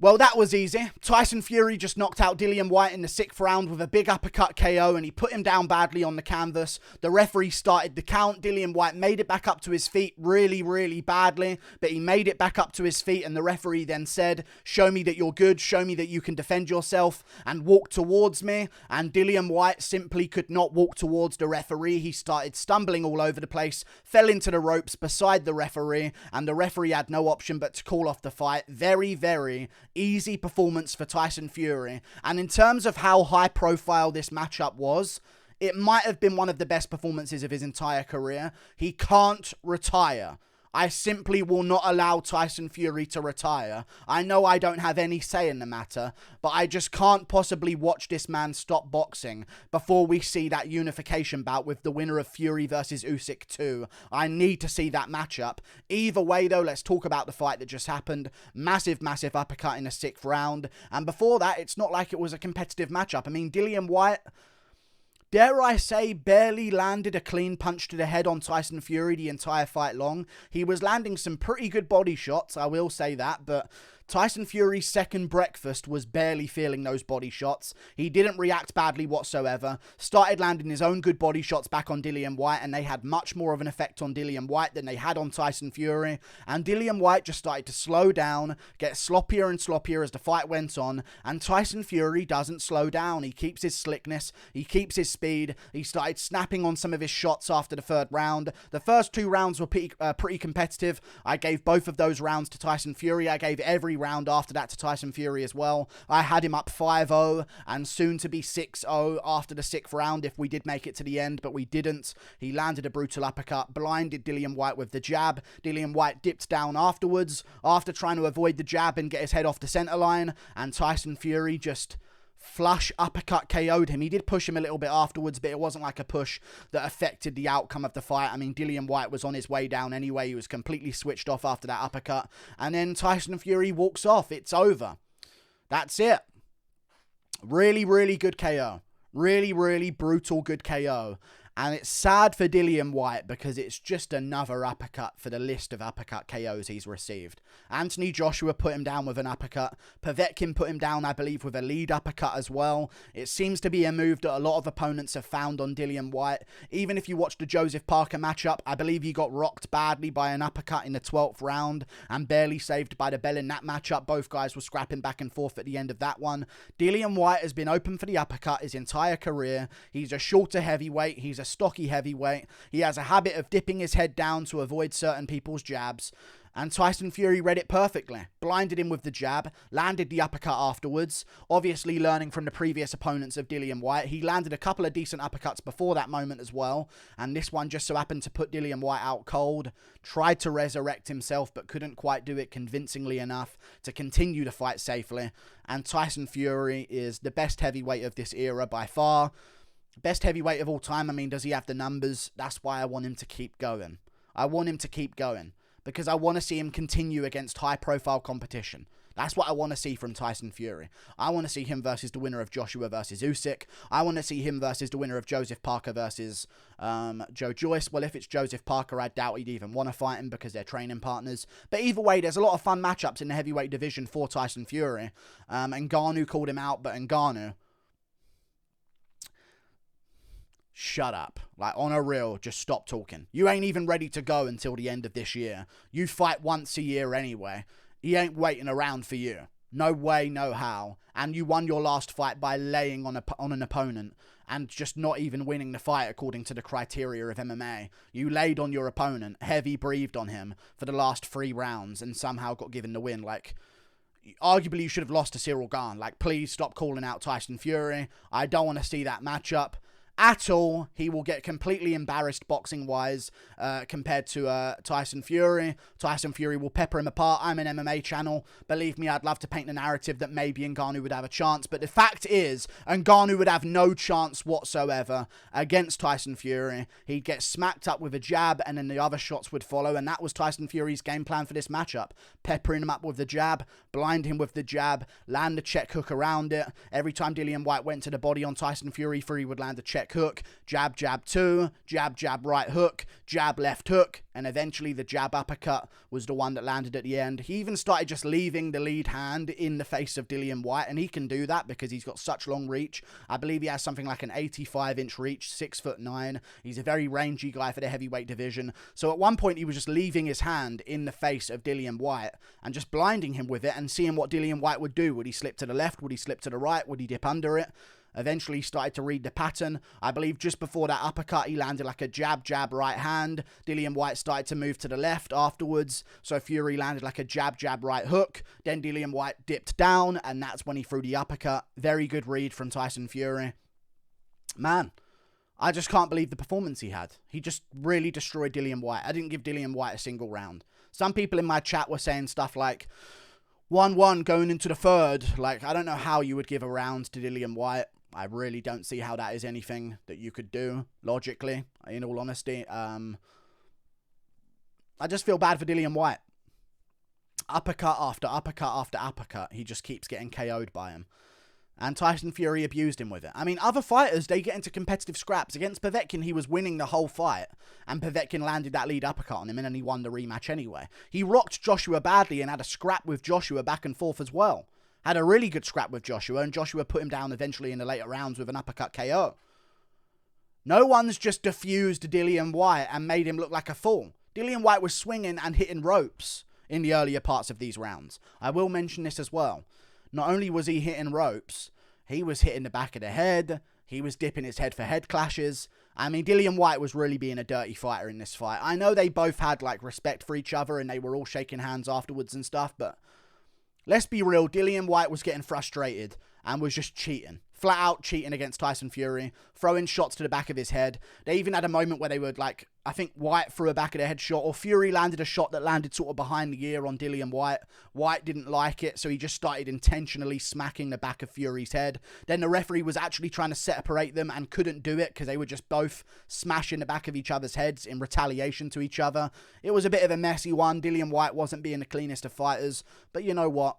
Well, that was easy. Tyson Fury just knocked out Dillian Whyte in the 6th round with a big uppercut KO, and he put him down badly on the canvas. The referee started the count. Dillian Whyte made it back up to his feet really, really badly, but he made it back up to his feet, and the referee then said, "Show me that you're good, show me that you can defend yourself," and walked towards me. And Dillian Whyte simply could not walk towards the referee. He started stumbling all over the place, fell into the ropes beside the referee, and the referee had no option but to call off the fight. Very, very easy performance for Tyson Fury. And in terms of how high profile this matchup was, it might have been one of the best performances of his entire career. He can't retire. I simply will not allow Tyson Fury to retire. I know I don't have any say in the matter, but I just can't possibly watch this man stop boxing before we see that unification bout with the winner of Fury versus Usyk 2. I need to see that matchup. Either way, though, let's talk about the fight that just happened. Massive, massive uppercut in the 6th round. And before that, it's not like it was a competitive matchup. I mean, Dillian Whyte, dare I say, barely landed a clean punch to the head on Tyson Fury the entire fight long. He was landing some pretty good body shots, I will say that, but Tyson Fury's second breakfast was barely feeling those body shots. He didn't react badly whatsoever, started landing his own good body shots back on Dillian Whyte, and they had much more of an effect on Dillian Whyte than they had on Tyson Fury. And Dillian Whyte just started to slow down, get sloppier and sloppier as the fight went on, and Tyson Fury doesn't slow down. He keeps his slickness, he keeps his speed. He started snapping on some of his shots after the 3rd round. The first 2 rounds were pretty competitive. I gave both of those rounds to Tyson Fury. I gave every round after that to Tyson Fury as well. I had him up 5-0 and soon to be 6-0 after the 6th round if we did make it to the end, but we didn't. He landed a brutal uppercut, blinded Dillian Whyte with the jab. Dillian Whyte dipped down afterwards after trying to avoid the jab and get his head off the center line, and Tyson Fury just flush uppercut KO'd him. He did push him a little bit afterwards, but it wasn't like a push that affected the outcome of the fight. I mean, Dillian Whyte was on his way down anyway. He was completely switched off after that uppercut. And then Tyson Fury walks off. It's over. That's it. Really, really good KO. Really, really brutal good KO. And it's sad for Dillian Whyte because it's just another uppercut for the list of uppercut KOs he's received. Anthony Joshua put him down with an uppercut. Povetkin put him down, I believe, with a lead uppercut as well. It seems to be a move that a lot of opponents have found on Dillian Whyte. Even if you watch the Joseph Parker matchup, I believe he got rocked badly by an uppercut in the 12th round and barely saved by the bell in that matchup. Both guys were scrapping back and forth at the end of that one. Dillian Whyte has been open for the uppercut his entire career. He's a shorter heavyweight. He's a stocky heavyweight. He has a habit of dipping his head down to avoid certain people's jabs. And Tyson Fury read it perfectly. Blinded him with the jab, landed the uppercut afterwards. Obviously learning from the previous opponents of Dillian Whyte. He landed a couple of decent uppercuts before that moment as well. And this one just so happened to put Dillian Whyte out cold. Tried to resurrect himself, but couldn't quite do it convincingly enough to continue to fight safely. And Tyson Fury is the best heavyweight of this era by far. Best heavyweight of all time. I mean, does he have the numbers? That's why I want him to keep going. I want him to keep going because I want to see him continue against high-profile competition. That's what I want to see from Tyson Fury. I want to see him versus the winner of Joshua versus Usyk. I want to see him versus the winner of Joseph Parker versus Joe Joyce. Well, if it's Joseph Parker, I doubt he'd even want to fight him because they're training partners. But either way, there's a lot of fun matchups in the heavyweight division for Tyson Fury. Ngannou called him out, but Ngannou, shut up. Like, on a real, just stop talking. You ain't even ready to go until the end of this year. You fight once a year anyway. He ain't waiting around for you. No way, no how. And you won your last fight by laying on an opponent and just not even winning the fight according to the criteria of MMA. You laid on your opponent, heavy breathed on him for the last 3 rounds and somehow got given the win. Like, arguably you should have lost to Cyril Gane. Like, please stop calling out Tyson Fury. I don't want to see that matchup at all. He will get completely embarrassed boxing-wise compared to Tyson Fury. Tyson Fury will pepper him apart. I'm an MMA channel. Believe me, I'd love to paint the narrative that maybe Ngannou would have a chance, but the fact is, Ngannou would have no chance whatsoever against Tyson Fury. He'd get smacked up with a jab, and then the other shots would follow, and that was Tyson Fury's game plan for this matchup. Peppering him up with the jab, blind him with the jab, land a check hook around it. Every time Dillian Whyte went to the body on Tyson Fury, Fury would land a check hook, jab, jab, two, jab, jab, right hook, jab, left hook, and eventually the jab uppercut was the one that landed at the end. He even started just leaving the lead hand in the face of Dillian Whyte, and he can do that because he's got such long reach. I believe he has something like an 85-inch reach, 6'9". He's a very rangy guy for the heavyweight division. So at one point, he was just leaving his hand in the face of Dillian Whyte and just blinding him with it and seeing what Dillian Whyte would do. Would he slip to the left? Would he slip to the right? Would he dip under it? Eventually, he started to read the pattern. I believe just before that uppercut, he landed like a jab, jab, right hand. Dillian Whyte started to move to the left afterwards. So Fury landed like a jab, jab, right hook. Then Dillian Whyte dipped down, and that's when he threw the uppercut. Very good read from Tyson Fury. Man, I just can't believe the performance he had. He just really destroyed Dillian Whyte. I didn't give Dillian Whyte a single round. Some people in my chat were saying stuff like 1-1 going into the third. Like, I don't know how you would give a round to Dillian Whyte. I really don't see how that is anything that you could do, logically, in all honesty. I just feel bad for Dillian Whyte. Uppercut after uppercut after uppercut, he just keeps getting KO'd by him. And Tyson Fury abused him with it. I mean, other fighters, they get into competitive scraps. Against Povetkin, he was winning the whole fight, and Povetkin landed that lead uppercut on him, and then he won the rematch anyway. He rocked Joshua badly and had a scrap with Joshua back and forth as well. Had a really good scrap with Joshua, and Joshua put him down eventually in the later rounds with an uppercut KO. No one's just diffused Dillian Whyte and made him look like a fool. Dillian Whyte was swinging and hitting ropes in the earlier parts of these rounds. I will mention this as well. Not only was he hitting ropes, he was hitting the back of the head. He was dipping his head for head clashes. I mean, Dillian Whyte was really being a dirty fighter in this fight. I know they both had, like, respect for each other and they were all shaking hands afterwards and stuff, but let's be real, Dillian Whyte was getting frustrated and was just cheating. Flat out cheating against Tyson Fury, throwing shots to the back of his head. They even had a moment where they would, like, I think Whyte threw a back of the head shot, or Fury landed a shot that landed sort of behind the ear on Dillian Whyte. Whyte didn't like it, so he just started intentionally smacking the back of Fury's head. Then the referee was actually trying to separate them and couldn't do it because they were just both smashing the back of each other's heads in retaliation to each other. It was a bit of a messy one. Dillian Whyte wasn't being the cleanest of fighters, but you know what?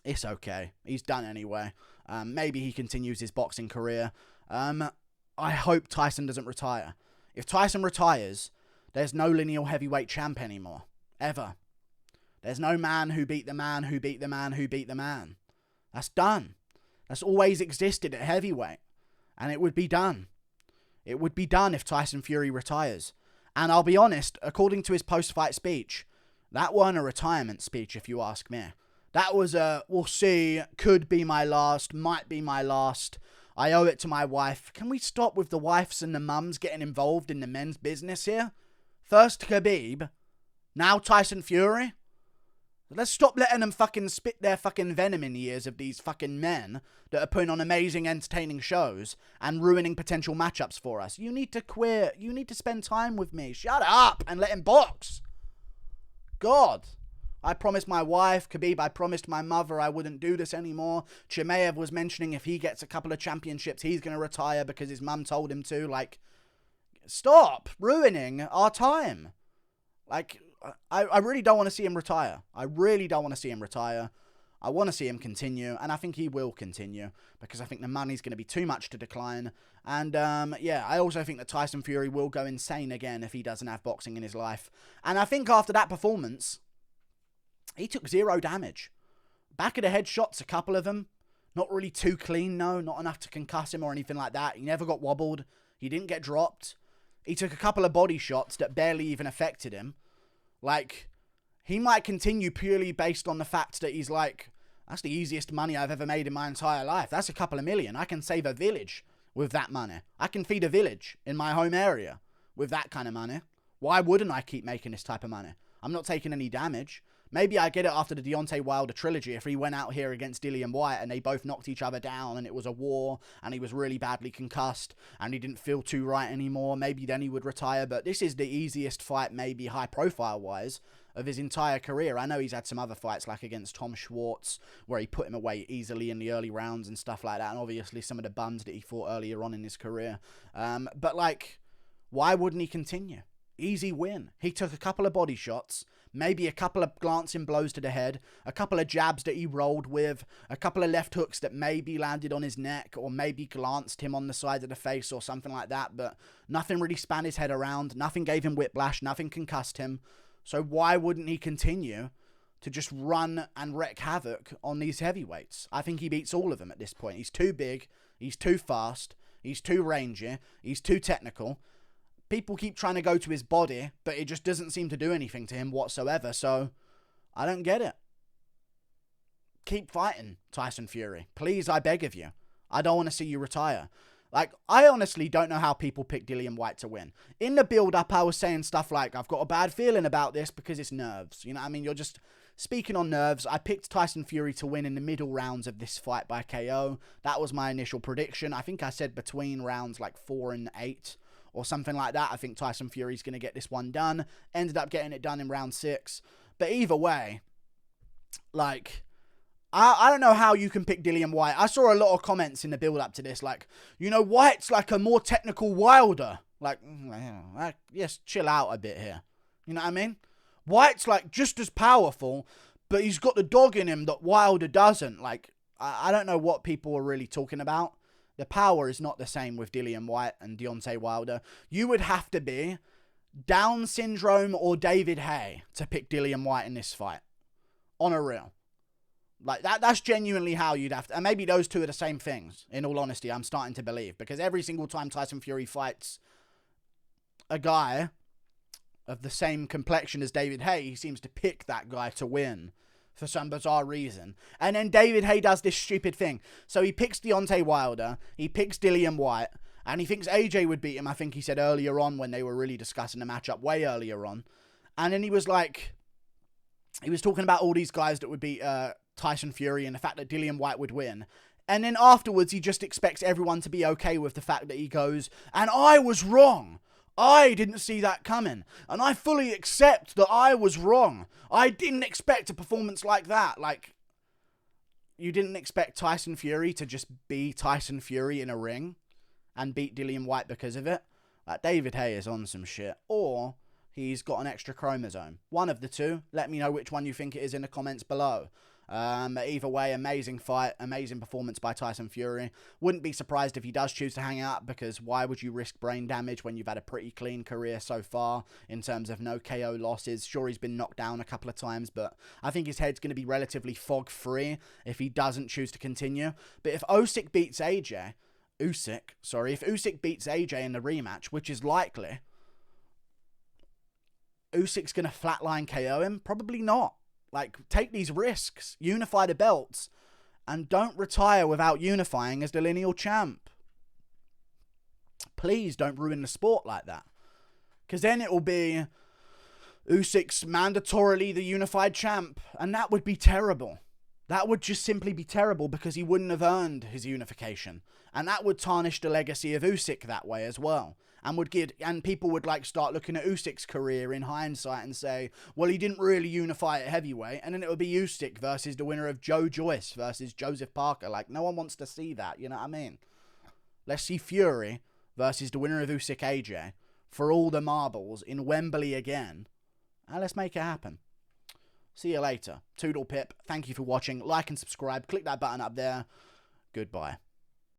It's okay. He's done anyway. Maybe he continues his boxing career. I hope Tyson doesn't retire. If Tyson retires, there's no lineal heavyweight champ anymore. Ever. There's no man who beat the man who beat the man who beat the man. That's done. That's always existed at heavyweight. And it would be done. It would be done if Tyson Fury retires. And I'll be honest, according to his post-fight speech, that wasn't a retirement speech if you ask me. That was a, we'll see, could be my last, might be my last. I owe it to my wife. Can we stop with the wives and the mums getting involved in the men's business here? First Khabib, now Tyson Fury. Let's stop letting them fucking spit their fucking venom in the ears of these fucking men that are putting on amazing, entertaining shows and ruining potential matchups for us. You need to quit. You need to spend time with me. Shut up and let him box. God. I promised my wife, Khabib, I promised my mother I wouldn't do this anymore. Chimaev was mentioning if he gets a couple of championships, he's going to retire because his mum told him to. Like, stop ruining our time. Like, I really don't want to see him retire. I really don't want to see him retire. I want to see him continue, and I think he will continue because I think the money's going to be too much to decline. And, yeah, I also think that Tyson Fury will go insane again if he doesn't have boxing in his life. And I think after that performance, he took 0 damage. Back of the head shots, a couple of them. Not really too clean, no. Not enough to concuss him or anything like that. He never got wobbled. He didn't get dropped. He took a couple of body shots that barely even affected him. Like, he might continue purely based on the fact that he's like, that's the easiest money I've ever made in my entire life. That's a couple of million. I can save a village with that money. I can feed a village in my home area with that kind of money. Why wouldn't I keep making this type of money? I'm not taking any damage. Maybe I get it after the Deontay Wilder trilogy if he went out here against Dillian Whyte and they both knocked each other down and it was a war and he was really badly concussed and he didn't feel too right anymore. Maybe then he would retire, but this is the easiest fight, maybe high profile wise, of his entire career. I know he's had some other fights like against Tom Schwartz where he put him away easily in the early rounds and stuff like that, and obviously some of the bums that he fought earlier on in his career. But like, why wouldn't he continue? Easy win. He took a couple of body shots, Maybe a couple of glancing blows to the head, a couple of jabs that he rolled with, a couple of left hooks that maybe landed on his neck or maybe glanced him on the side of the face or something like that, but nothing really span his head around, nothing gave him whiplash, nothing concussed him. So why wouldn't he continue to just run and wreak havoc on these heavyweights? I think he beats all of them at this point. He's too big, he's too fast, he's too rangy, he's too technical. People keep trying to go to his body, but it just doesn't seem to do anything to him whatsoever, so I don't get it. Keep fighting, Tyson Fury. Please, I beg of you. I don't want to see you retire. Like, I honestly don't know how people pick Dillian Whyte to win. In the build-up, I was saying stuff like, I've got a bad feeling about this because it's nerves. You know what I mean? You're just speaking on nerves. I picked Tyson Fury to win in the middle rounds of this fight by KO. That was my initial prediction. I think I said between rounds like 4 and 8. Or something like that. I think Tyson Fury's going to get this one done. Ended up getting it done in round 6. But either way, like, I don't know how you can pick Dillian Whyte. I saw a lot of comments in the build-up to this, like, you know, Whyte's like a more technical Wilder. Like, yes, chill out a bit here. You know what I mean? Whyte's like just as powerful, but he's got the dog in him that Wilder doesn't. Like, I don't know what people are really talking about. The power is not the same with Dillian Whyte and Deontay Wilder. You would have to be Down syndrome or David Haye to pick Dillian Whyte in this fight. On a real. Like, that's genuinely how you'd have to... And maybe those two are the same things, in all honesty, I'm starting to believe. Because every single time Tyson Fury fights a guy of the same complexion as David Haye, he seems to pick that guy to win. For some bizarre reason. And then David Haye does this stupid thing. So he picks Deontay Wilder, he picks Dillian Whyte, and he thinks AJ would beat him, I think he said earlier on when they were really discussing the matchup way earlier on. And then he was like, he was talking about all these guys that would beat Tyson Fury and the fact that Dillian Whyte would win. And then afterwards he just expects everyone to be okay with the fact that he goes, and I was wrong. I didn't see that coming, and I fully accept that I was wrong. I didn't expect a performance like that. Like, you didn't expect Tyson Fury to just be Tyson Fury in a ring and beat Dillian Whyte because of it? Like, David Haye is on some shit, or he's got an extra chromosome. One of the two. Let me know which one you think it is in the comments below. Either way, amazing fight, amazing performance by Tyson Fury. Wouldn't be surprised if he does choose to hang out, because why would you risk brain damage when you've had a pretty clean career so far in terms of no KO losses? Sure, he's been knocked down a couple of times, but I think his head's going to be relatively fog-free if he doesn't choose to continue. But if Usyk beats AJ in the rematch, which is likely, Usyk's going to flatline KO him? Probably not. Like, take these risks, unify the belts, and don't retire without unifying as the lineal champ. Please don't ruin the sport like that. Because then it will be Usyk's mandatorily the unified champ, and that would be terrible. That would just simply be terrible because he wouldn't have earned his unification. And that would tarnish the legacy of Usyk that way as well. And people would like start looking at Usyk's career in hindsight and say, well, he didn't really unify at heavyweight, and then it would be Usyk versus the winner of Joe Joyce versus Joseph Parker. Like, no one wants to see that, you know what I mean? Let's see Fury versus the winner of Usyk AJ for all the marbles in Wembley again, and let's make it happen. See you later. Toodle pip. Thank you for watching. Like and subscribe. Click that button up there. Goodbye.